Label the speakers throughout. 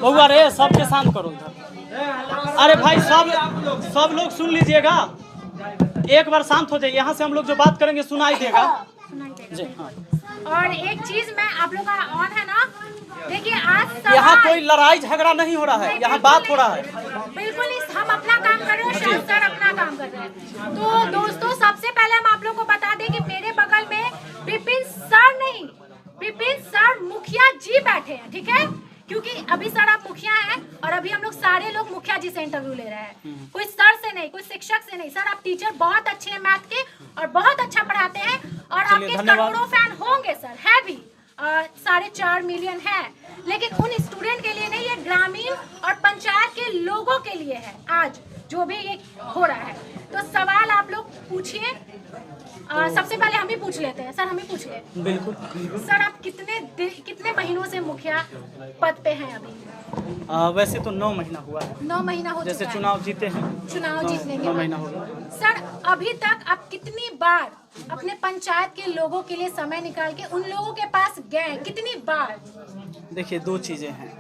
Speaker 1: बउआ रे सबके शांत करो इधर। अरे भाई सब लोग सुन लीजिएगा, एक बार शांत हो जाइए। यहाँ से हम लोग जो बात करेंगे सुनाई देगा जी। हाँ।
Speaker 2: और एक चीज मैं आप लोग का ऑन है ना, देखिए आज
Speaker 1: यहाँ कोई लड़ाई झगड़ा नहीं हो रहा है, यहाँ बात हो रहा है।
Speaker 2: बिल्कुल नहीं, हम अपना काम कर रहे हैं, शायद सर अपना काम कर रहे हैं। तो दोस्तों सबसे पहले हम आप लोग को बता दें कि मेरे बगल में विपिन सर नहीं, विपिन सर मुखिया जी बैठे हैं, ठीक है? क्योंकि अभी सर आप मुखिया हैं और अभी हम लोग सारे लोग मुखिया जी से इंटरव्यू ले रहे हैं, कोई सर से नहीं, कोई शिक्षक से नहीं। सर आप टीचर बहुत अच्छे हैं मैथ के और बहुत अच्छा पढ़ाते हैं और आपके करोड़ों फैन होंगे सर, है भी 4.5 मिलियन है, लेकिन उन स्टूडेंट के लिए नहीं, ये ग्रामीण और पंचायत के लोगों के लिए है आज जो भी ये हो रहा है। तो सवाल आप लोग पूछिए। सबसे पहले हम ही पूछ लेते हैं, सर हम ही पूछ ले।
Speaker 1: बिल्कुल।
Speaker 2: सर आप कितने महीनों से मुखिया पद पे हैं अभी?
Speaker 1: वैसे तो 9 महीना हुआ है।
Speaker 2: 9 महीना हो
Speaker 1: जैसे
Speaker 2: चुका है।
Speaker 1: चुनाव जीते हैं,
Speaker 2: चुनाव जीतने के
Speaker 1: 9 महीना हो गया।
Speaker 2: सर अभी तक आप कितनी बार अपने पंचायत के लोगों के लिए समय निकाल के उन लोगों के पास गए, कितनी बार?
Speaker 1: देखिए 2 चीजें हैं।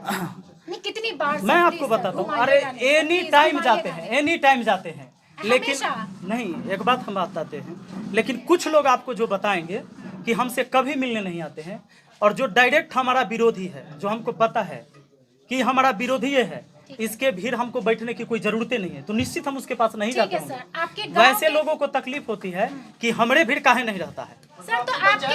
Speaker 2: नहीं कितनी बार?
Speaker 1: मैं आपको बताता हूँ, अरे एनी टाइम जाते हैं, एनी टाइम जाते हैं, लेकिन नहीं, एक बात हम बताते हैं, लेकिन कुछ लोग आपको जो बताएंगे कि हमसे कभी मिलने नहीं आते हैं, और जो डायरेक्ट हमारा विरोधी है, जो हमको पता है कि हमारा विरोधी है, इसके भीड़ हमको बैठने की कोई जरूरत नहीं है, तो निश्चित हम उसके पास नहीं जाते हैं। वैसे लोगों को तकलीफ होती है कि हमारे भीड़ काहे नहीं रहता है।
Speaker 2: सर तो आपके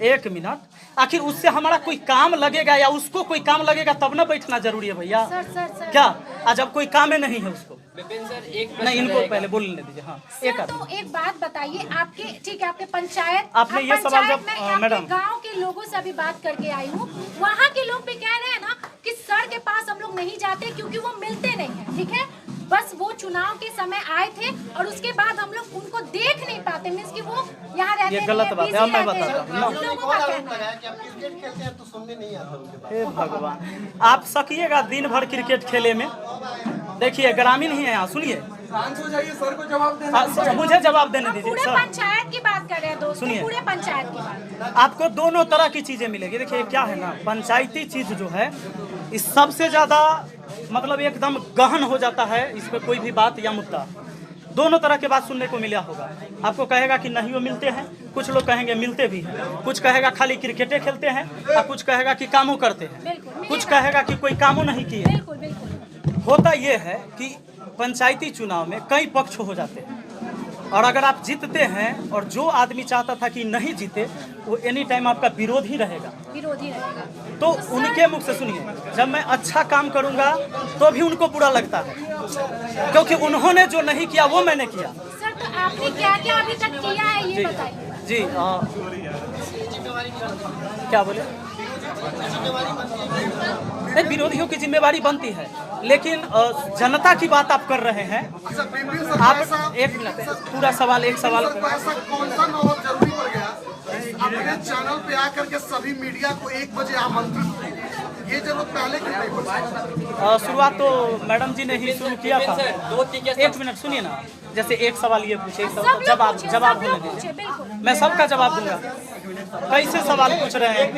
Speaker 1: 1 मिनट, आखिर उससे हमारा कोई काम लगेगा या उसको कोई काम लगेगा तब ना बैठना जरूरी है भैया।
Speaker 2: सर
Speaker 1: क्या आज अब कोई काम ही नहीं है उसको? नहीं, इनको पहले बोलने दीजिए। हाँ
Speaker 2: एक तो एक बात बताइए, आपके ठीक है आपके पंचायत,
Speaker 1: आपने ये सवाल जब मैडम
Speaker 2: गांव के लोगों से अभी बात करके आई हूँ, वहाँ के लोग भी कह रहे हैं ना कि सर के पास हम लोग नहीं जाते क्योंकि वो मिलते नहीं है, ठीक है? बस वो चुनाव के समय आए थे और उसके बाद हम लोग उनको देख नहीं पाते, मींस कि वो यहाँ रहते
Speaker 1: ये गलत बात है। अब मैं बताता हूँ। हे भगवान, आप सकिएगा दिन भर क्रिकेट खेले में। देखिए ग्रामीण ही है यहाँ, सुनिए।
Speaker 3: सर को जवाब देना,
Speaker 1: मुझे जवाब देने दीजिए
Speaker 2: पूरे
Speaker 1: सर।
Speaker 2: पंचायत की बात कर रहे हैं दोस्तों,
Speaker 1: सुनिए,
Speaker 2: पूरे पंचायत की बात।
Speaker 1: आपको दोनों तरह की चीजें मिलेगी। देखिए क्या है ना, पंचायती चीज जो है इस सबसे ज्यादा मतलब एकदम गहन हो जाता है, इस पे कोई भी बात या मुद्दा, दोनों तरह के बात सुनने को मिला होगा। आपको कहेगा कि नहीं वो मिलते हैं, कुछ लोग कहेंगे मिलते भी हैं, कुछ कहेगा खाली क्रिकेटे खेलते हैं, और कुछ कहेगा कि कामों करते हैं, कुछ कहेगा कि कोई कामों नहीं किए। होता ये है कि पंचायती चुनाव में कई पक्ष हो जाते हैं, और अगर आप जीतते हैं और जो आदमी चाहता था कि नहीं जीते वो एनी टाइम आपका विरोधी रहेगा। तो उनके मुख से सुनिए, जब मैं अच्छा काम करूंगा तो भी उनको बुरा लगता है, क्योंकि उन्होंने जो नहीं किया वो मैंने किया।
Speaker 2: सर तो आपने क्या क्या अभी तक किया है ये बताइए।
Speaker 1: जी क्या बोले? नहीं, विरोधियों की जिम्मेवारी बनती है, लेकिन जनता की बात आप कर रहे हैं। आप 1 मिनट, पूरा सवाल, एक सवाल।
Speaker 3: कौन सा नौबत जरूरी पड़ गया अपने चैनल पे आकर के सभी मीडिया को 1 बजे आमंत्रित किया? ये जरूरत पहले क्यों नहीं पड़ी?
Speaker 1: शुरुआत तो मैडम जी ने ही शुरू किया था। 1 मिनट सुनिए ना, जैसे एक सवाल ये पूछे, जवाब होने दीजिए, मैं सबका जवाब दूंगा। कैसे सवाल पूछ रहे हैं?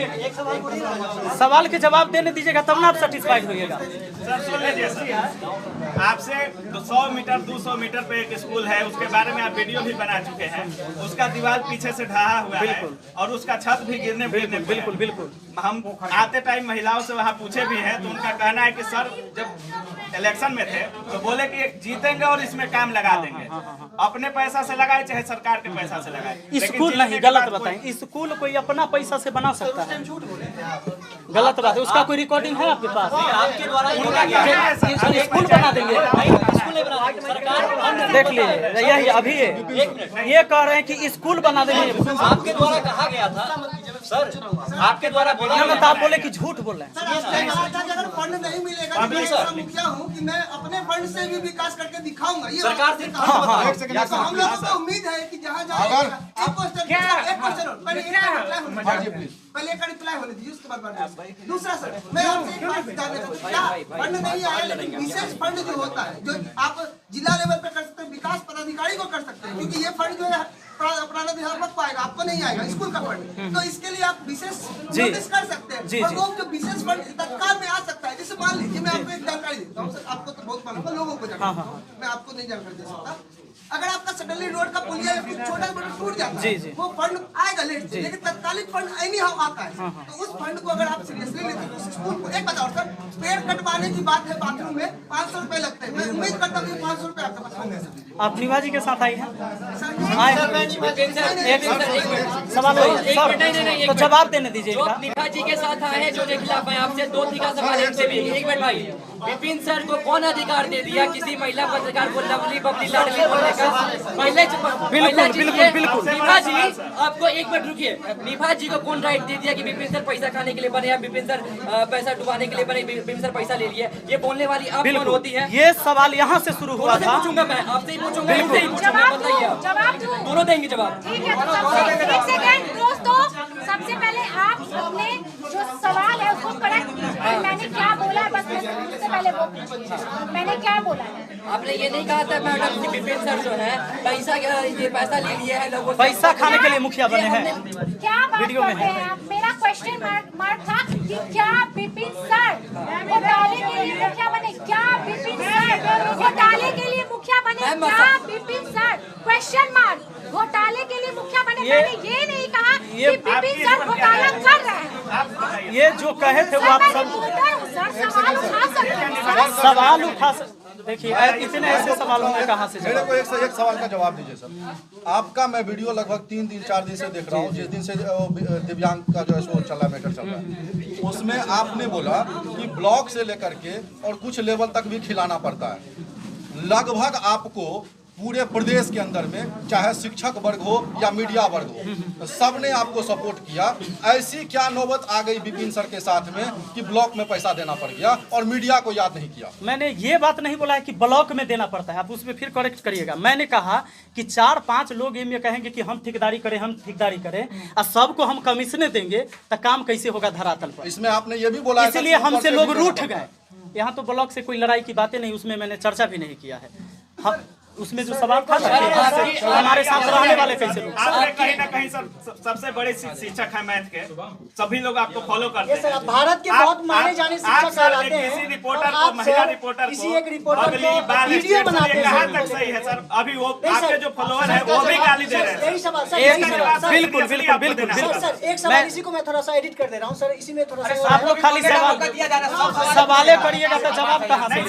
Speaker 1: सवाल के जवाब देने दीजिएगा तब ना आप सेटिस्फाइड होइएगा।
Speaker 4: आपसे 100 मीटर 200 मीटर पे एक स्कूल है, उसके बारे में आप वीडियो भी बना चुके हैं। उसका दीवार पीछे से ढहा हुआ है और उसका छत भी गिरने
Speaker 1: बिल्कुल।
Speaker 4: हम आते टाइम महिलाओं से वहाँ पूछे भी हैं, तो उनका कहना है कि सर जब इलेक्शन में थे तो बोले कि जीतेंगे और इसमें काम लगा देंगे। अपने पैसा से लगाए चाहे सरकार के पैसा से लगाए।
Speaker 1: स्कूल नहीं, गलत बताएं। स्कूल कोई अपना पैसा से बना सकता है, गलत बात है। उसका कोई रिकॉर्डिंग है आपके पास?
Speaker 4: आपके द्वारा
Speaker 1: स्कूल बना देंगे, देख लीजिए। यही अभी ये कह रहे हैं कि स्कूल बना देंगे।
Speaker 5: आपके द्वारा कहा गया था सर, आपके द्वारा बोला
Speaker 1: ना, तो आप बोले कि झूठ बोल रहे हैं।
Speaker 3: अगर फंड नहीं मिलेगा तो मैं ऐसा मुखिया हूँ कि मैं अपने फंड से भी विकास करके दिखाऊंगा। ये
Speaker 5: सरकार से
Speaker 3: तो हम लोगों को उम्मीद है कि जहाँ जाएगा पहले एक रिप्लाई होने दीजिए, उसके बाद दूसरा। सर मैं आपसे एक बात जानना चाहता हूँ, फंड नहीं आया लेकिन विशेष फंड जो होता है, जो आप जिला लेवल पे कर सकते हैं, विकास पदाधिकारी को कर सकते हैं, क्योंकि ये फंड जो है पुराना बिहार मत पाएगा, आपको नहीं आएगा स्कूल का फंड। तो इसके लिए आप विशेष नोटिस कर सकते हैं और वो जो विशेष फंड तत्काल में आ सकता है। जैसे मान लीजिए मैं आपको एक जानकारी देता हूँ सर, आपको तो बहुत मालूम है, लोगों को जानकारी, मैं आपको नहीं जानकारी दे सकता। अगर आपका सडनली रोड का पुलिया छोटा मोटा टूट जाता है, वो फंड आएगा लेट से, लेकिन तत्कालिक फंड एनी हाउ आता है। तो उस फंड को अगर आप सीरियसली लेते हैं तो स्कूल को एक बताओ सर, पेड़ कटवाने की बात है, बाथरूम में 500 रुपए लगते हैं। मैं उम्मीद करता हूँ 500 रुपए आपके पास होंगे सर।
Speaker 1: आप निभा जी के साथ आई हैं?
Speaker 6: सवाल
Speaker 1: सर तो जवाब देने दीजिए।
Speaker 6: निभा जी के साथ आए हैं जो के खिलाफ है, आपसे 2 का सवाल है इनसे भी। एक मिनट भाई, विपिन सर को कौन अधिकार दे दिया किसी महिला पत्रकार को लवली बबली लाडली बोलने का? बिल्कुल। निभा जी आपको एक मिनट रुकिए, निभा जी को कौन राइट दे दिया कि विपिन सर पैसा खाने के लिए बने या विपिन सर पैसा डुबाने के लिए बने, विपिन सर पैसा ले लिए? ये बोलने वाली आप कौन होती है?
Speaker 1: ये सवाल यहाँ से शुरू हुआ था।
Speaker 6: पूछूंगा मैं आपसे ही पूछूंगा, इनसे ही पूछूंगा, बताइए आप
Speaker 2: जवाब दूं?
Speaker 6: दोनों देंगे जवाब।
Speaker 2: ठीक है, तो एक सेकंड दोस्तों, सबसे पहले आप अपने जो सवाल है उसको करेक्ट कीजिए। मैंने क्या बोला है, बस सबसे पहले वो मैंने क्या बोला है?
Speaker 6: आपने ये नहीं कहा था मैडम कि विपिन सर जो है पैसा ले लिए है लोगों से,
Speaker 1: पैसा खाने के लिए मुखिया बने हैं।
Speaker 2: क्या बात करते हैं आप? मेरा क्वेश्चन मार्क था कि क्या विपिन सर घोटाले के लिए मुखिया बने? क्या विपिन सर घोटाले के लिए मुखिया बने? क्या विपिन सर क्वेश्चन मार्क घोटाले के लिए मुखिया बने? मैंने ये नहीं कहा कि विपिन सर घोटाला कर रहे हैं।
Speaker 1: ये जो कहे थे वो आप सब
Speaker 2: सवाल उठा सकते हैं।
Speaker 1: सवाल उठा देखिए, इतने ऐसे सवालों में कहाँ से
Speaker 7: मेरे को एक सवाल का जवाब दीजिए सर। आपका मैं वीडियो लगभग 3-4 दिन से देख रहा हूँ, जिस दिन से दिव्यांग का जो है सो चल रहा है, मैटर चल रहा है, उसमें आपने बोला कि ब्लॉक से लेकर के और कुछ लेवल तक भी खिलाना पड़ता है। लगभग आपको पूरे प्रदेश के अंदर में चाहे शिक्षक वर्ग हो या मीडिया वर्ग हो, सब ने आपको सपोर्ट किया। ऐसी क्या नौबत आ गई विपिन सर के साथ में कि ब्लॉक में पैसा देना पड़ गया और मीडिया को याद नहीं किया?
Speaker 1: मैंने ये बात नहीं बोला है कि ब्लॉक में देना पड़ता है, आप उसमें फिर करेक्ट करिएगा। मैंने कहा कि 4-5 लोग ये कहेंगे कि हम ठेकेदारी करें और सबको हम कमीशनें देंगे तो काम कैसे होगा धरातल पर?
Speaker 7: इसमें आपने ये भी बोला,
Speaker 1: इसलिए हमसे लोग रूठ गए। यहाँ तो ब्लॉक से कोई लड़ाई की बातें नहीं, उसमें मैंने चर्चा भी नहीं किया है। हम उसमें जो सवाल था हमारे साथ रहने वाले कैसे लोग,
Speaker 4: आप कहीं ना कहीं सबसे बड़े शिक्षक हैं मैथ के, सभी लोग आपको फॉलो करते हैं।
Speaker 5: भारत के बहुत माने जाने शिक्षक कहलाते हैं।
Speaker 4: किसी रिपोर्टर को, महिला रिपोर्टर
Speaker 5: किसी
Speaker 4: को,
Speaker 5: एक रिपोर्टर को
Speaker 4: वीडियो
Speaker 5: बनाते हैं।
Speaker 4: कहाँ तक सही है सर? अभी वो आपके जो फॉलोअर है वो भी गाली दे रहे हैं।
Speaker 5: यही सवाल सर,
Speaker 1: बिल्कुल।
Speaker 5: सर एक सवाल इसी को मैं थोड़ा सा एडिट कर दे रहा हूँ सर, इसी में थोड़ा सा
Speaker 1: आप लोग खाली सवाल करिएगा तो जवाब कहाँ से?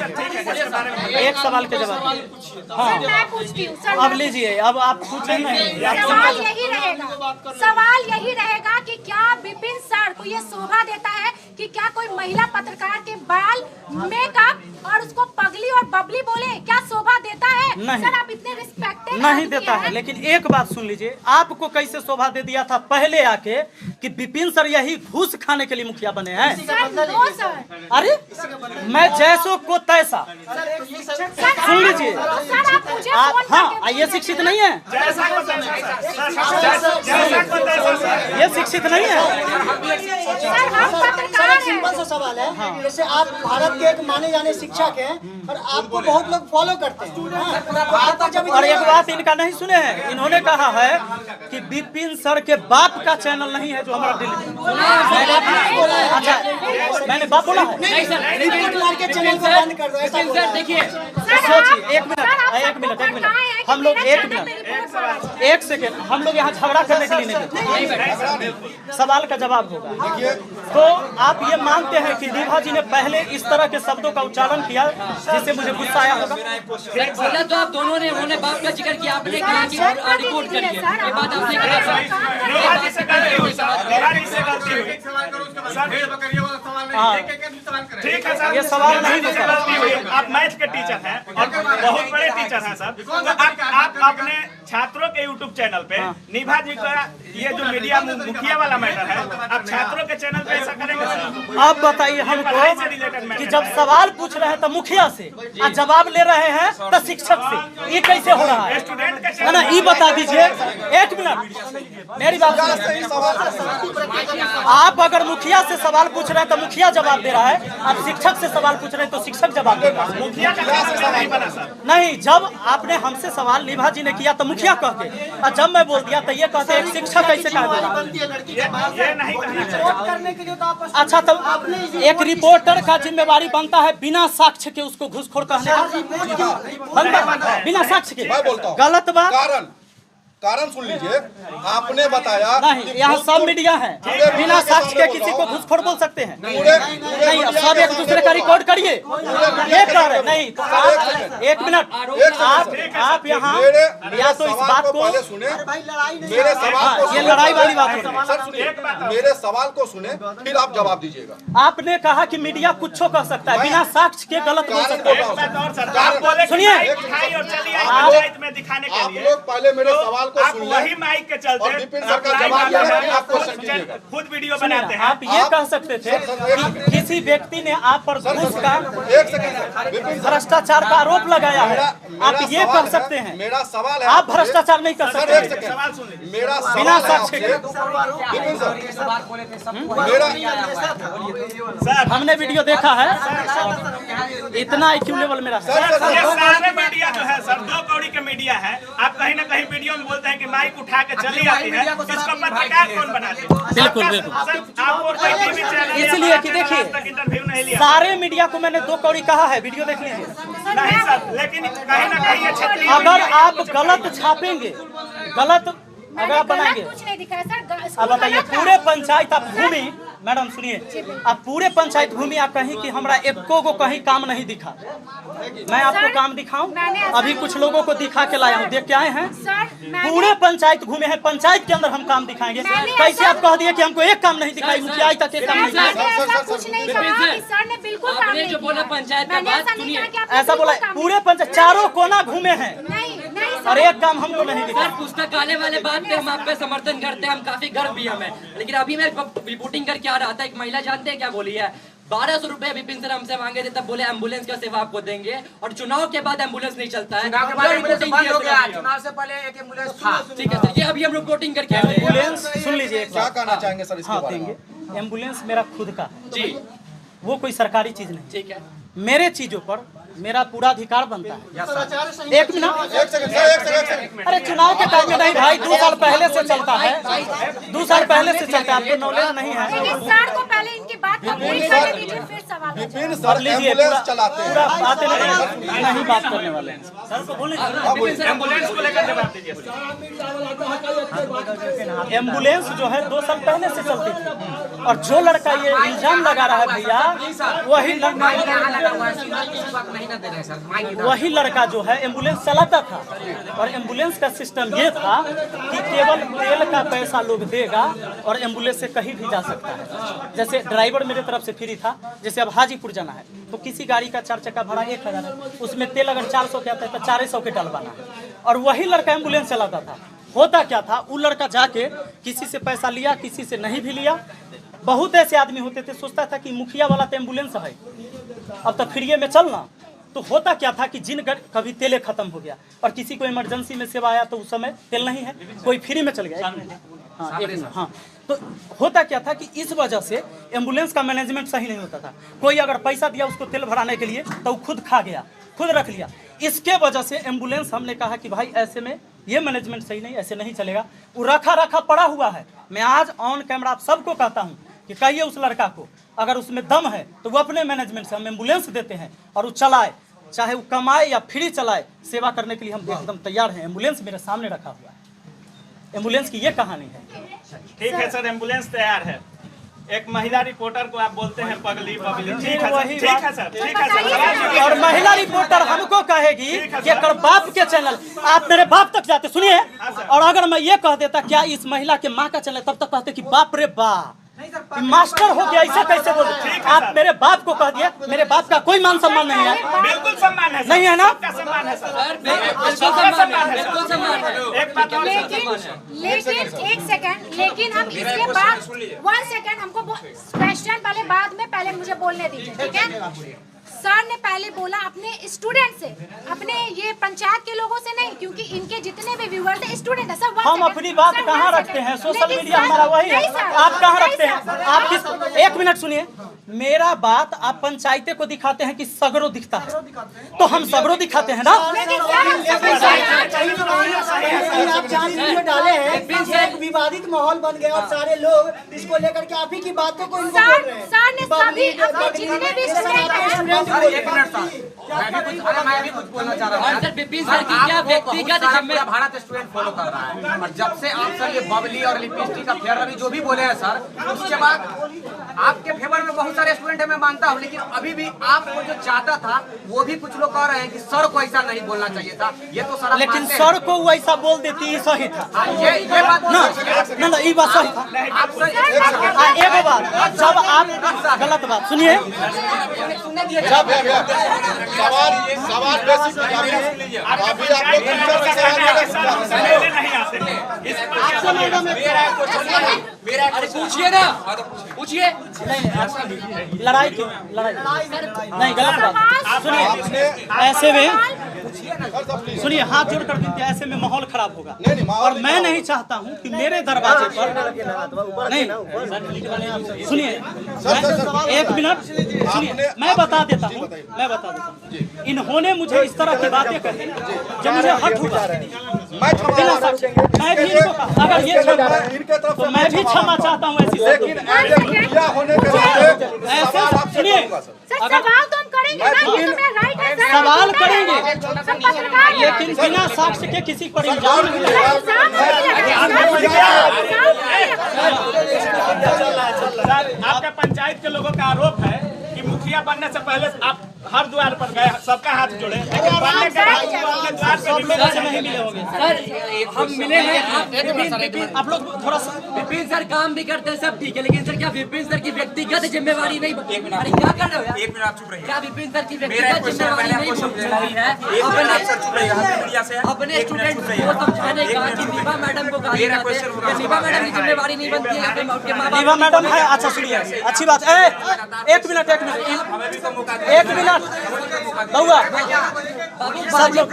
Speaker 1: एक सवाल के जवाब। हाँ,
Speaker 2: मैं पूछती हूँ सर,
Speaker 1: अब लीजिए, अब आप पूछे नहीं।
Speaker 2: सवाल यही रहेगा कि क्या विपिन सर को ये शोभा देता है कि क्या कोई महिला पत्रकार के बाल, मेकअप और उसको पगली और बबली बोले, क्या शोभा देता है?
Speaker 1: नहीं
Speaker 2: सर, आप इतने रिस्पेक्टेड
Speaker 1: नहीं देता है। लेकिन एक बात सुन लीजिए, आपको कैसे शोभा दे दिया था पहले आके कि विपिन सर यही घूस खाने के लिए मुखिया बने हैं?
Speaker 2: सर,
Speaker 1: अरे मैं जैसो को तैसा, सुन लीजिए आप। हाँ, ये शिक्षित नहीं है, ये शिक्षित नहीं है।
Speaker 5: सिंपल सा सवाल है, जैसे आप भारत के एक माने जाने शिक्षक हैं और आपको बहुत लोग फॉलो करते हैं।
Speaker 1: और एक बात इनका नहीं सुने हैं, इन्होंने कहा है कि विपिन सर के बाप का चैनल नहीं है जो हमारा दिल्ली। अच्छा, मैंने बाप बोला है?
Speaker 6: नहीं सर,
Speaker 5: के चैनल को बंद कर दो, ऐसा बोला।
Speaker 6: देखिए
Speaker 1: सोचिए, एक मिनट, हम लोग एक सेकेंड, हम लोग यहाँ झगड़ा करने के लिए नहीं बैठे, सवाल का जवाब होगा। तो आप ये मानते हैं कि निभा जी ने पहले इस तरह के शब्दों का उच्चारण किया जिससे मुझे गुस्सा आया होगा?
Speaker 6: बोला तो आप दोनों ने, उन्होंने बाप का जिक्र किया, आपने कहा कि रिपोर्ट करिए, ये बात आपने
Speaker 4: ठीक है सर,
Speaker 1: ये सवाल नहीं।
Speaker 4: आप मैथ के टीचर हैं और बहुत बड़े टीचर हैं सर, तो आप अपने छात्रों के यूट्यूब चैनल पे निभा जी का ये जो मीडिया मुखिया वाला मैटर है, आप छात्रों के चैनल पे ऐसा करेंगे सर?
Speaker 1: आप बताइए हमको कि जब सवाल पूछ रहे हैं तो मुखिया से और जवाब ले रहे हैं तो शिक्षक से, ये कैसे हो रहा है?
Speaker 4: स्टूडेंट
Speaker 1: ना, ये बता दीजिए। एक मिनट, मेरी बात
Speaker 7: सही सवाल
Speaker 1: आप अगर मुखिया से सवाल पूछ रहे हैं तो मुखिया जवाब दे रहा है, आप शिक्षक से सवाल पूछ रहे हैं तो शिक्षक जवाब दे रहा है।
Speaker 4: मुखिया का नहीं बना सर।
Speaker 1: नहीं, जब आपने हमसे सवाल निभा जी ने किया तो मुखिया कह के, और जब मैं बोल दिया तो ये कहते एक शिक्षक कैसे कह देगा?
Speaker 4: ये नहीं कहना चाहिए।
Speaker 5: करने के लिए तो आप
Speaker 1: अच्छा, तब एक रिपोर्टर का जिम्मेवारी बनता है बिना साक्ष्य के उसको घूसखोर कहने का, बनता है बिना साक्ष्य के।
Speaker 7: मैं बोलता हूँ
Speaker 1: गलत बात।
Speaker 7: कारण सुन लीजिए, आपने बताया
Speaker 1: नहीं, यहाँ सब मीडिया है, बिना साक्ष्य के किसी को घूसखोर बोल सकते हैं। नहीं, अब सब एक दूसरे का रिकॉर्ड करिए। ये कह रहे नहीं तो आप एक मिनट, आप यहाँ या तो इस बात को
Speaker 7: पहले सुने, मेरे सवाल को
Speaker 1: ये लड़ाई वाली बात है।
Speaker 7: सर सुनिए, मेरे सवाल को सुने फिर आप जवाब दीजिएगा।
Speaker 1: आपने कहा कि मीडिया कुछ कह सकता है, बिना साक्ष्य के गलत बोल सकता है। सुनिए,
Speaker 4: पंचायत में दिखाने के
Speaker 7: आप
Speaker 4: लिए
Speaker 7: लोग पहले मेरे सवाल को
Speaker 4: आप
Speaker 7: सुनिए
Speaker 4: वही माइक के चलते
Speaker 7: और विपिन सर का जवाब दे रहे हैं, आप क्वेश्चन कीजिएगा।
Speaker 4: खुद वीडियो बनाते हैं।
Speaker 1: आप ये कह सकते थे कि किसी व्यक्ति ने आप पर घूस का,
Speaker 7: एक सेकंड, विपिन सर
Speaker 1: भ्रष्टाचार का आरोप लगाया है, आप ये कह सकते हैं।
Speaker 7: मेरा सवाल है,
Speaker 1: आप भ्रष्टाचार नहीं कर
Speaker 7: सर
Speaker 1: सकते।
Speaker 7: एक सेकंड,
Speaker 4: सवाल सुन लीजिए।
Speaker 7: मेरा
Speaker 1: बिना
Speaker 7: सवाल है
Speaker 1: साक्ष्य के।
Speaker 7: आपसे, विपिन सर मेरा
Speaker 1: हमने वीडियो देखा है, इतना IQ लेवल मेरा है।
Speaker 4: ये सारे मीडिया जो है सर, 2 कौड़ी के मीडिया है। आप कहीं ना कहीं वीडियो में बोलते हैं कि माइक उठा के चली आती है, इसको पत्रकार कौन बनाते हैं?
Speaker 1: बिल्कुल, बिल्कुल।
Speaker 4: सर, आपको कोई टीवी चैनल या
Speaker 1: इसलिए कि
Speaker 4: बात
Speaker 1: देखिए,
Speaker 4: आज तक इंटरव्यू नहीं लिया।
Speaker 1: सारे मीडिया को मैंने 2 कौड़ी कहा है, वीडियो देख लीजिए।
Speaker 4: नहीं सर, लेकिन कहीं ना कहीं ये क्षेत्रीय
Speaker 1: अगर
Speaker 4: मीडिया
Speaker 1: आप गलत छापेंगे, गलत अगर आप बनाएंगे,
Speaker 2: कुछ नहीं दिखाया सर।
Speaker 1: अब बताइए पूरे पंचायत आप घूमी, मैडम सुनिए, आप पूरे पंचायत घूमी, आप कहीं कि हमरा एको को कहीं काम नहीं दिखा। मैं आपको काम दिखाऊं? अभी कुछ लोगों को दिखा के लाया हूं, देख के आए हैं। पूरे पंचायत घूमे हैं, पंचायत के अंदर हम काम दिखाएंगे। कैसे आप कह दिए कि हमको एक काम नहीं दिखाई, मुखिया तक एक काम नहीं दिखाई?
Speaker 2: कुछ नहीं कहा कि सर ने बिल्कुल काम
Speaker 6: आपने
Speaker 2: नहीं
Speaker 6: जो बोला
Speaker 2: किया।
Speaker 6: पंचायत का
Speaker 2: मैंने
Speaker 6: बात
Speaker 2: ऐसा नहीं
Speaker 6: सुनिए।
Speaker 2: कहा कि आपने
Speaker 1: ऐसा बोला
Speaker 2: बिल्कुल काम
Speaker 1: पूरे पंचायत चारों कोना घूमे हैं
Speaker 2: नहीं नहीं
Speaker 1: और
Speaker 2: सर।
Speaker 1: एक काम हमको नहीं दिखा।
Speaker 6: सर, पुस्तकालय वाले बात पे हम आप पे समर्थन करते हैं, हम काफी गर्व भी हमें। लेकिन अभी मैं रिपोर्टिंग करके आ रहा था, एक महिला जानते हैं क्या बोली है? 1200 रुपए विपिन सर हमसे मांगे थे, तब बोले एम्बुलेंस का सेवा आपको देंगे, और चुनाव के बाद एम्बुलेंस नहीं चलता है।
Speaker 8: चुनाव के बाद एम्बुलेंस बंद हो गया, चुनाव से पहले एक एम्बुलेंस था।
Speaker 6: ठीक है सर, ये अभी हम रिपोर्टिंग करके आ रहे हैं।
Speaker 1: एम्बुलेंस सुन लीजिए एक
Speaker 7: क्या
Speaker 1: बात।
Speaker 7: कहना चाहेंगे सर इसके
Speaker 1: हाँ
Speaker 7: बारे में?
Speaker 1: देंगे। एम्बुलेंस मेरा खुद का है,
Speaker 6: जी
Speaker 1: वो कोई सरकारी चीज नहीं।
Speaker 6: ठीक है।
Speaker 1: मेरे चीजों पर मेरा पूरा अधिकार बनता है। एक मिनट,
Speaker 7: एक सेकंड सर, एक सेकंड।
Speaker 1: अरे चुनाव के टाइम में नहीं भाई, 2 साल पहले से चलता है, 2 साल पहले से चलता है, आपको नॉलेज नहीं है।
Speaker 2: लेकिन सर को पहले इनकी बात कंप्लीट करने दीजिए, फिर सवाल हो जाएगा।
Speaker 7: विपिन सर एम्बुलेंस चलाते हैं।
Speaker 1: पूरा बातें नहीं बात करने वाले हैं। सर को बोले
Speaker 6: विपिन सर
Speaker 4: एम्बुलेंस को लेकर जवाब दीजिए।
Speaker 1: एम्बुलेंस जो है 2 साल पहले से चलती थी, और जो लड़का ये इल्जाम लगा रहा है भैया, वही लड़का जो है एम्बुलेंस चलाता था। और एम्बुलेंस का सिस्टम ये था कि केवल तेल का पैसा लोग देगा और एम्बुलेंस से कहीं भी जा सकता है। जैसे ड्राइवर मेरे तरफ से फ्री था, जैसे अब हाजीपुर जाना है तो किसी गाड़ी का 4 चक्का भाड़ा 1000 है, उसमें तेल अगर 400 के आता है तो 400 के डलवाना है, और वही लड़का एम्बुलेंस चलाता था। होता क्या था, वो लड़का जाके किसी से पैसा लिया, किसी से नहीं भी लिया। बहुत ऐसे आदमी होते थे, सोचता था कि मुखिया वाला तो एम्बुलेंस है, अब तो फ्री में चलना। तो होता क्या था कि कभी तेल खत्म हो गया और किसी को इमरजेंसी में सेवा आया तो उस समय तेल नहीं है, कोई फ्री में चल गया। हाँ, एक मिनट। हाँ, तो होता क्या था कि इस वजह से एम्बुलेंस का मैनेजमेंट सही नहीं होता था। कोई अगर पैसा दिया उसको तेल भराने के लिए तो वो खुद खा गया, खुद रख लिया। इसके वजह से एम्बुलेंस हमने कहा कि भाई ऐसे में ये मैनेजमेंट सही नहीं, ऐसे नहीं चलेगा। वो रखा पड़ा हुआ है। मैं आज ऑन कैमरा आप सबको कहता हूँ कि कहिए उस लड़का को, अगर उसमें दम है तो वो अपने मैनेजमेंट से हम एम्बुलेंस देते हैं और वो चलाए, चाहे वो कमाए या फ्री चलाए, सेवा करने के लिए हम एकदम तैयार हैं। एम्बुलेंस मेरे सामने रखा हुआ है, एम्बुलेंस की ये कहानी है।
Speaker 4: ठीक है सर, एम्बुलेंस तैयार है। एक महिला रिपोर्टर को आप बोलते हैं पगली पगली, ठीक है सर, ठीक है सर, ठीक है सर।
Speaker 1: और महिला रिपोर्टर हमको कहेगी कि अगर बाप के चैनल, आप मेरे बाप तक जाते सुनिए, और अगर मैं ये कह देता क्या इस महिला के माँ का चैनल, तब तक कहते कि बाप रे बाप मास्टर हो गया, ऐसे कैसे बोल? आप मेरे बाप को कह दिए, मेरे बाप का कोई मान सम्मान नहीं है।
Speaker 4: बिल्कुल सम्मान है सर,
Speaker 1: नहीं है ना?
Speaker 4: सबका सम्मान है सर।
Speaker 6: सर, बिल्कुल सम्मान है, बिल्कुल सम्मान है।
Speaker 4: एक बात और
Speaker 2: लेकिन एक सेकंड, लेकिन हम इसके बाद 1 सेकंड हमको क्वेश्चन वाले बाद में, पहले मुझे बोलने दीजिए, ठीक है? सर ने पहले बोला अपने स्टूडेंट से, अपने ये पंचायत के लोगों से नहीं, क्योंकि इनके जितने भी व्यूअर्स हैं स्टूडेंट है। सर
Speaker 1: हम अपनी बात कहाँ रखते हैं? सोशल मीडिया हमारा वही है, आप कहाँ रखते हैं? आप किस, एक मिनट सुनिए, मेरा बात आप पंचायते को दिखाते हैं कि सगरो दिखता है, तो हम सगरो दिखाते हैं ना।
Speaker 5: आप जान वीडियो डाले हैं, एक विवादित माहौल बन गया और सारे लोग इसको लेकर के आप ही की बातों को इनको बोल रहे हैं।
Speaker 2: सर ने सभी अपने जितने भी स्टूडेंट
Speaker 8: सर एक मिनट सर, मैं भी कुछ बोलना चाह रहा हूँ।
Speaker 6: सर विपिन सर की क्या व्यक्तिगत
Speaker 8: पूरा भारत स्टूडेंट फॉलो कर रहा है, और जब से आप सर ये बबली और लिपस्टिक का फेयर अभी जो भी बोले हैं सर, उसके बाद आपके फेवर में बहुत सारे स्टूडेंट है, मैं मानता हूँ, लेकिन अभी भी आपको जो चाहता था वो भी कुछ लोग कह रहे हैं कि सर को ऐसा नहीं बोलना चाहिए था। ये तो सर
Speaker 1: लेकिन सर को वो ऐसा बोल देती है, सही था
Speaker 8: ये बात
Speaker 1: ना, ये बात सही था।
Speaker 8: आप सर
Speaker 1: एक बात, जब आप गलत बात सुनिए,
Speaker 7: जब सवाल बेसिक अभी आप
Speaker 6: अरे पूछिए ना, पूछिए।
Speaker 1: लड़ाई क्यों? लड़ाई नहीं, गलत बात। सुनिए, ऐसे में सुनिए, हाथ जोड़ कर विनती, ऐसे में माहौल खराब होगा, और मैं नहीं चाहता हूं कि मेरे दरवाजे पर नहीं। सुनिए, एक मिनट सुनिए, मैं बता देता हूं। इन्होंने मुझे इस तरह की बातें कही जो मुझे हट हुआ। मैं भी इनको अगर ये तो मैं भी क्षमा चाहता हूँ ऐसी ऐसे। सुनिए,
Speaker 2: सवाल तो हम करेंगे ना, ये तो मेरा राइट है।
Speaker 1: सवाल करेंगे, लेकिन बिना साक्ष्य के किसी पर इल्जाम नहीं
Speaker 4: सर, आपका पंचायत के लोगों का आरोप है कि मुखिया बनने से पहले आप हर द्वार पर गए, सबका हाथ जोड़े, लेकिन बनने के बाद उनके द्वार पे भी
Speaker 1: नहीं मिले होंगे।
Speaker 6: सर हम मिले हैं,
Speaker 1: आप लोग थोड़ा सा,
Speaker 6: विपिन सर काम भी करते हैं, सब ठीक है, लेकिन सर क्या विपिन सर की व्यक्तिगत जिम्मेवारी नहीं? अरे क्या कर रहे हो यार?
Speaker 8: एक मिनट आप चुप रहिए।
Speaker 6: क्या विपिन सर की व्यक्तिगत जिम्मेवारी नहीं है अपने स्टूडेंट को समझाने का कि नीवा मैडम को गाली देते हैं? नीवा मैडम की जिम्मेवारी नहीं बनती है अपने उनके माँ
Speaker 1: नीवा मैडम है? अच्छा सुनिए, अच्छी बात है। एक मिनट बउआ, सब लोग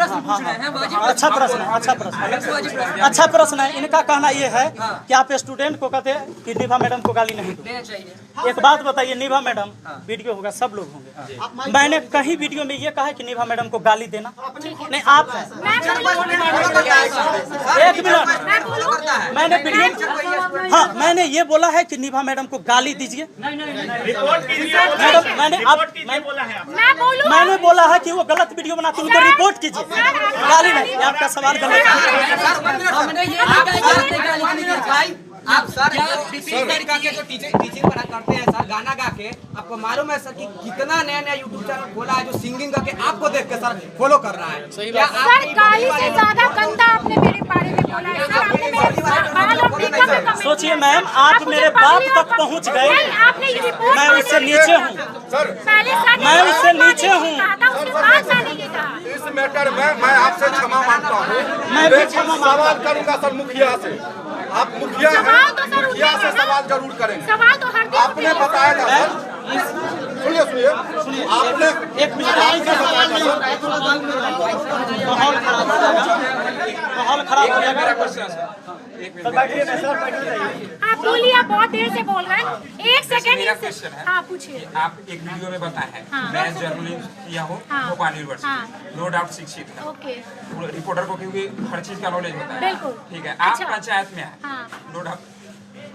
Speaker 1: अच्छा प्रश्न है। इनका कहना ये है कि आप स्टूडेंट को कहते हैं कि नीवा मैडम को गाली नहीं
Speaker 6: देना चाहिए।
Speaker 1: एक बात बताइए, नीवा मैडम वीडियो होगा, सब लोग होंगे, मैंने कहीं वीडियो में ये कहा है कि नीवा मैडम को गाली देना नहीं? आप एक मिनट, मैंने वीडियो, हाँ मैंने ये बोला है कि नीवा मैडम को गाली दीजिए। मैडम मैंने बोला है कि वो गलत वीडियो बनाती है, उनको रिपोर्ट कीजिए, गाली नहीं। आपका सवाल गलत है।
Speaker 6: हमने ये नहीं कहा कि आपने गाली नहीं दी।
Speaker 8: आप सर का जो टीचिंग पढ़ा करते हैं सर, गाना गा के, आपको मालूम है सर कि कितना नया नया यूट्यूब चैनल खोला है जो सिंगिंग करके आपको देख के सर फॉलो कर रहा है। क्या
Speaker 2: सर गाली से ज्यादा गंदा आपने मेरे बारे में बोला है सर। आपने मेरे बाल और मेकअप में कमेंट,
Speaker 1: सोचिए मैम, आप मेरे बाप तक पहुंच गए, मैं उससे नीचे हूँ, मैं उससे नीचे हूँ।
Speaker 7: इस मैटर में मैं आपसे क्षमा मांगता हूँ,
Speaker 1: मैं भी क्षमा
Speaker 7: सवाल करूंगा सर मुखिया से। आप मुखिया से सवाल जरूर करेंगे।
Speaker 2: सवाल तो हर दिन
Speaker 7: आपने बताया था सर, सुनिए आपने
Speaker 1: एक मिनट, माहौल खराब हो गया।
Speaker 2: आप बोलिए, आप बहुत देर से बोल रहे हैं। एक सेकंड, हाँ पूछिए।
Speaker 9: आप एक वीडियो में बताए हैं,
Speaker 2: हाँ।
Speaker 9: मैं जर्नलिस्ट किया हूँ भोपाल यूनिवर्सिटी, नो डाउट शिक्षित है।
Speaker 2: ओके,
Speaker 9: रिपोर्टर को क्योंकि हर चीज का नॉलेज होता है,
Speaker 2: बिल्कुल।
Speaker 9: ठीक है। आप
Speaker 2: अच्छा।
Speaker 9: पंचायत में
Speaker 2: हाँ।
Speaker 9: आए, नो डाउट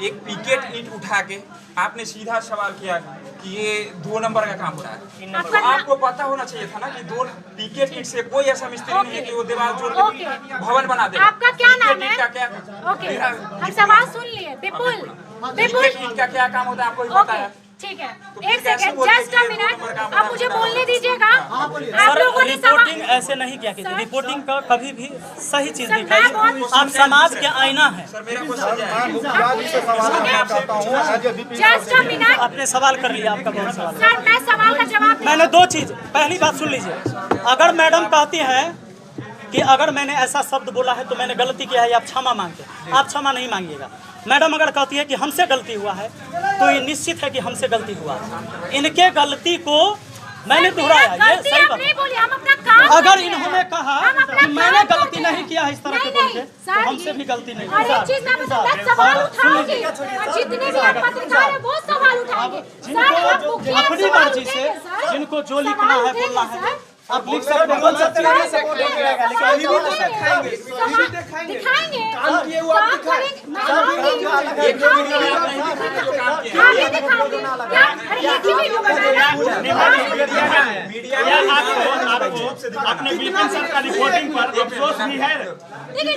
Speaker 9: एक पिकेट ईंट उठा के आपने सीधा सवाल किया कि ये 2 नंबर का काम हो रहा है, तो आपको पता होना चाहिए था ना कि 2 पिकेट ईंट से कोई ऐसा मिस्त्री नहीं है कि वो दीवार जोड़ के भवन बना दे।
Speaker 2: आपका क्या नाम है?
Speaker 9: का क्या?
Speaker 2: ओके, हम सवाल सुन लिए। विपुल,
Speaker 9: पिकेट ईंट का क्या काम होता है आपको भी पता है?
Speaker 2: ठीक है, एक सेकंड, जस्ट अ मिनट, आप मुझे बोलने दीजिएगा। आप
Speaker 1: सर
Speaker 2: लोगों ने
Speaker 1: रिपोर्टिंग ऐसे नहीं किया कीजिए, रिपोर्टिंग का कभी भी सही चीज दिखाइए। आप समाज के आईना है।
Speaker 2: जस्ट अ मिनट,
Speaker 1: आपने सवाल कर लिया, आपका बहुत सवाल।
Speaker 2: सर मैं सवाल का जवाब
Speaker 1: मैंने 2 चीज, पहली बात सुन लीजिए, अगर मैडम कहती है कि अगर मैंने ऐसा शब्द बोला है तो मैंने गलती किया है, आप क्षमा मांगते, आप क्षमा नहीं मांगिएगा। मैडम अगर कहती है कि हमसे गलती हुआ है तो ये निश्चित है कि हमसे गलती हुआ है। इनके गलती को मैंने दोहराया, ये
Speaker 2: गलती
Speaker 1: सही
Speaker 2: आप
Speaker 1: बात।
Speaker 2: नहीं बोली, हम अपना काम
Speaker 1: अगर
Speaker 2: करते हैं।
Speaker 1: इन्होंने कहा
Speaker 2: हम अपना
Speaker 1: कि मैंने
Speaker 2: काम
Speaker 1: गलती
Speaker 2: करते हैं।
Speaker 1: नहीं किया है इस तरह के
Speaker 2: नहीं,
Speaker 1: बोल के,
Speaker 2: नहीं,
Speaker 1: तो
Speaker 2: सर,
Speaker 1: हमसे भी गलती नहीं।
Speaker 2: और एक चीज मैं सवाल उठाऊंगी और जितने भी आप पत्रकार हैं वो सवाल उठाएंगे। सर आप मुखिया
Speaker 1: अपनी
Speaker 2: सवाल
Speaker 1: मर्जी से
Speaker 2: उठाएंगे, सर।
Speaker 1: जिनको जो लिखना
Speaker 2: सवाल
Speaker 1: है
Speaker 2: उठाएंगे,
Speaker 1: बोलना है
Speaker 2: सर।
Speaker 1: आप लिख सकते हैं, बोल सकते हैं।
Speaker 2: दिखाएंगे काम
Speaker 9: किए हुए आप
Speaker 2: आगे दिखाऊंगी क्या? अरे एक ही वीडियो बनाना
Speaker 4: अपने विपिन सर का रिपोर्टिंग पर अफसोस भी है।
Speaker 2: देखिए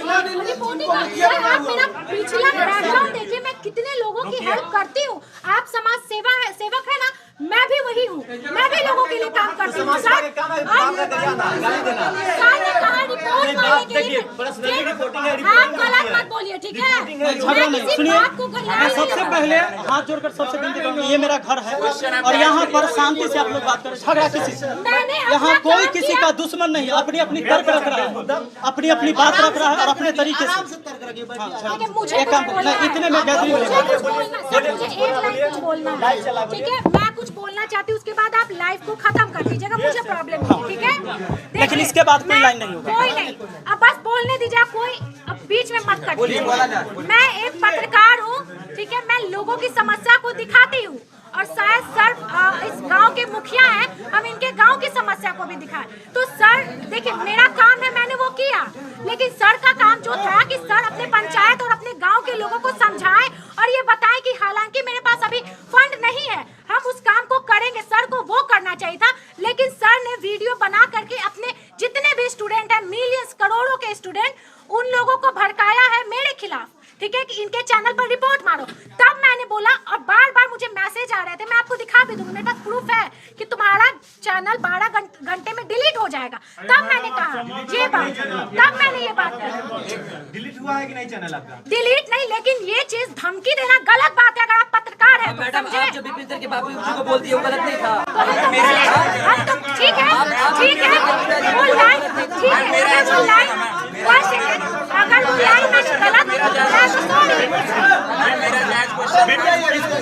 Speaker 2: रिपोर्टिंग सर, आप मेरा पिछला बैकग्राउंड देखिए, मैं कितने लोगों की हेल्प करती हूँ। आप समाज सेवक है ना, मैं भी वही हूँ, मैं भी लोगों के लिए काम करती हूँ। सर ने कहा रिपोर्ट मांगने के लिए, आप गलत मत बोलिए, ठीक है?
Speaker 1: झगड़ा नहीं, सुनिए, मैं सबसे पहले हाथ जोड़कर सबसे विनती करूंगा, ये मेरा घर है और यहाँ पर शांति से आप लोग बात करें, झगड़ा किसी से, यहाँ कोई किसी का दुश्मन नहीं, अपनी अपनी तर्क रख रहा है, अपनी अपनी बात रख रहा है और अपने तरीके से।
Speaker 2: मुझे
Speaker 1: एक काम करो, नहीं, इतने में गैदरिंग
Speaker 2: मुझे एक लाइन कुछ बोलना है, ठीक है? मैं कुछ बोलना चाहती हूँ, उसके बाद आप लाइव को खत्म कर दीजिएगा, मुझे प्रॉब्लम नहीं, ठीक है?
Speaker 1: लेकिन इसके बाद कोई लाइन नहीं होगा।
Speaker 2: कोई नहीं, अब बस बोलने दीजिए, कोई अब बीच में मत काटिए। मैं एक पत्रकार हूँ, ठीक है? मैं लोगों की समस्या को दिखाती हूँ और शायद सर इस गांव के मुखिया हैं, हम इनके गांव की समस्या को भी दिखाएं। तो सर देखिए, मेरा काम है, मैंने वो किया, लेकिन सर का काम जो था कि सर अपने पंचायत और अपने गांव के लोगों को समझाएं और ये बताएं कि हालांकि मेरे पास अभी फंड नहीं है, हम उस काम को करेंगे। सर को वो करना चाहिए था, लेकिन सर ने वीडियो बना करके अपने जितने भी स्टूडेंट हैं, मिलियंस करोड़ों के स्टूडेंट, उन लोगों को भड़काया है मेरे खिलाफ, ठीक है? कि इनके चैनल पर रिपोर्ट मारो। तब मैंने बोला, और बार बार मुझे मैसेज आ रहे थे, मैं आपको दिखा भी दूंगी, मेरे पास प्रूफ है कि तुम्हारा चैनल 12 घंटे में डिलीट हो जाएगा। तब मैंने कहा ये बात, तब मैंने ये बात कही।
Speaker 4: डिलीट हुआ है कि नहीं चैनल आपका?
Speaker 2: डिलीट नहीं, लेकिन ये चीज धमकी देना गलत बात है। अगर आप पत्रकार हैं तो
Speaker 6: मैडम,
Speaker 2: समझे?
Speaker 6: आप जो विपिन सर के बाबू को बोलती है वो गलत नहीं था।
Speaker 2: ठीक है, ठीक है, वो लाइन, ठीक है, अगर वो लाइन, अगर वो लाइन मैंने गलत बोला तो सॉरी।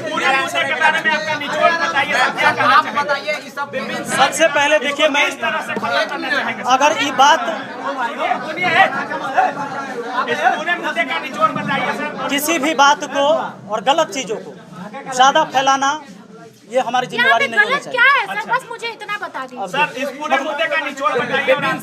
Speaker 4: पूरे मुद्दे के बारे में आपका निचोड़ बताइए, सब क्या कहना
Speaker 8: आप
Speaker 4: चाहेंगे?
Speaker 8: बताइए इस सब विपिन सर
Speaker 1: सबसे पहले देखिए, मैं
Speaker 4: इस तरह से खत्म करना चाहेंगे।
Speaker 1: अगर ये बात
Speaker 4: इस पूरे मुद्दे का निचोड़ बताइए सर।
Speaker 1: किसी भी बात को और गलत चीजों को ज्यादा फैलाना, ये हमारी
Speaker 2: यहाँ
Speaker 1: जिम्मेवारी
Speaker 2: पे
Speaker 1: नहीं होनी
Speaker 2: गलत
Speaker 1: चाहिए।
Speaker 2: क्या है सर? बस मुझे इतना बता दीजिए।
Speaker 4: सर इस पूरे मुद्दे का निचोड़ बताइए।
Speaker 6: विपिन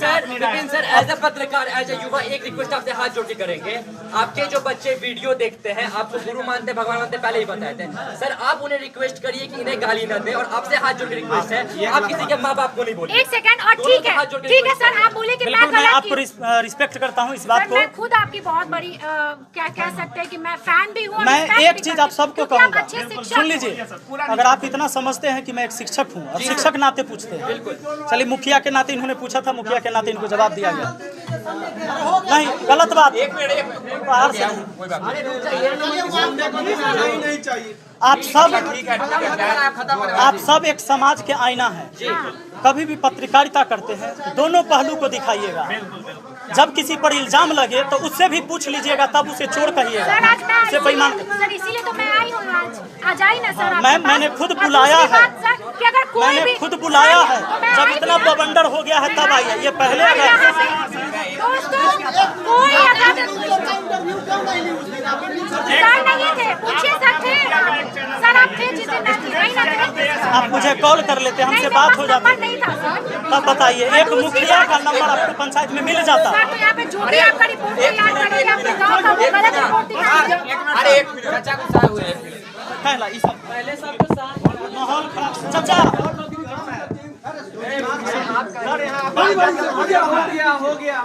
Speaker 6: सर एज ए पत्रकार, एज ए युवा, एक रिक्वेस्ट आपसे हाथ जोड़ के करेंगे। आपके जो बच्चे वीडियो देखते हैं, आपको गुरु मानते, भगवान मानते, पहले ही बताए थे। सर आप उन्हें रिक्वेस्ट करिए कि इन्हें गाली न दे, और आपसे हाथ जोड़ के रिक्वेस्ट है, आप किसी के माँ बाप को नहीं बोलिए।
Speaker 2: एक सेकंड, और ठीक है सर, आप बोले कि मैं
Speaker 1: बिल्कुल, मैं
Speaker 2: गलत
Speaker 1: आपको
Speaker 2: की
Speaker 1: रिस्पेक्ट करता हूँ इस बात
Speaker 2: सर,
Speaker 1: को।
Speaker 2: मैं खुद आपकी बहुत बड़ी क्या कह सकते हैं कि मैं फैन भी हूँ।
Speaker 1: मैं एक चीज आप सबको कहूँगा, सुन लीजिए,
Speaker 2: लीजिए।
Speaker 1: अगर आप इतना समझते हैं कि मैं एक शिक्षक हूँ और शिक्षक नाते पूछते हैं, चलिए मुखिया के नाते इन्होंने पूछा था, मुखिया के नाते इनको जवाब दिया गया। नहीं, गलत बात बाहर से आप सब एक समाज के आईना है। कभी भी पत्रकारिता करते हैं, दोनों पहलू को दिखाइएगा। जब किसी पर इल्जाम लगे तो उससे भी पूछ लीजिएगा, तब उसे चोर कहिएगा,
Speaker 2: सर आज मैं
Speaker 1: उसे बेईमान।
Speaker 2: सर इसीलिए तो मैं आई हूँ आज आई ना सर।
Speaker 1: मैंने खुद बुलाया है, मैंने खुद बुलाया है। जब इतना बवंडर हो गया है तब आई है, ये पहले
Speaker 2: दोस्तों कोई अगर सर नहीं थे, पूछिए सर थे, सर आप थे जिस दिन नहीं ना थे।
Speaker 1: आप मुझे कॉल कर लेते, हमसे बात हो जाती,
Speaker 2: नहीं था सर।
Speaker 1: तब बताइए, एक मुखिया का नंबर आपको पंचायत में मिल जाता।
Speaker 2: सर तो यहाँ पे जो भी आपका रिपोर्ट तैयार करोगे अपने गाँव का, वो गलत रिपोर्ट दिखाएंगे।
Speaker 8: अरे एक मिनट, चाचा गुस्सा हुए हैं।
Speaker 1: पहला इस पहले सबको साथ माहौल खराब। चाचा
Speaker 4: हो गया